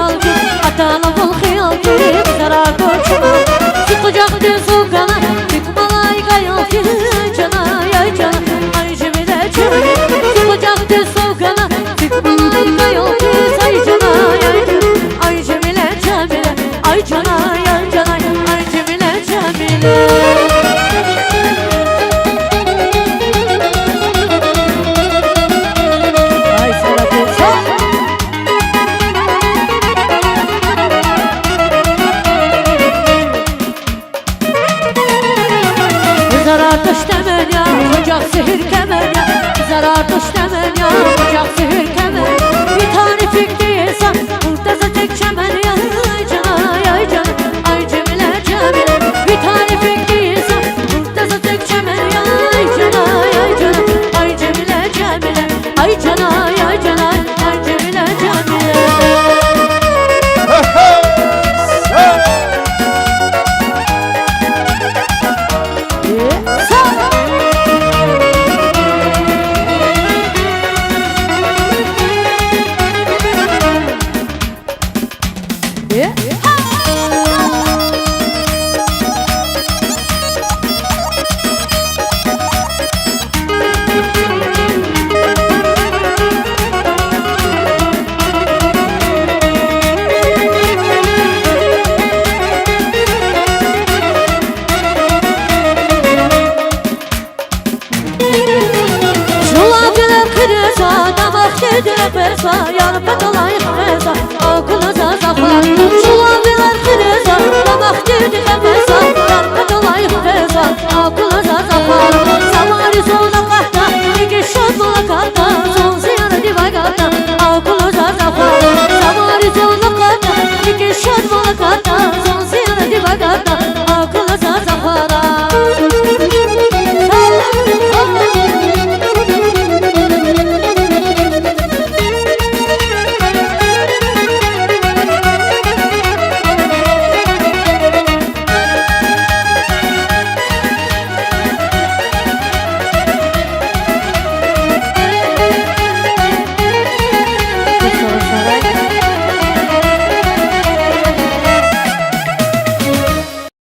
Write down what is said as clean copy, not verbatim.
çuvalcı Atala bul xiyalcı Zara koçuma Sık kucaklı sokana Tık malayga yalcı Canay ay canay Ay cemile cemile Sık kucaklı sokana Tık malayga yalcı Ay canay ay canay Ay cemile cemile Ay canay ay canay Ay cemile cemile Zarar düş demen ya, ocak sihir kemer ya. Zarar düş demen ya, ocak sihir kemer. Bir tane fikriysen, burada tek çemen ya. Ay canay, ay canay, ay cemile cemile. Bir tane fikriysen, burada tek çemen ya. Ay canay, ay canay, ay cemile cemile. Ay canay, ay canay, ay cemile cemile. Yeah.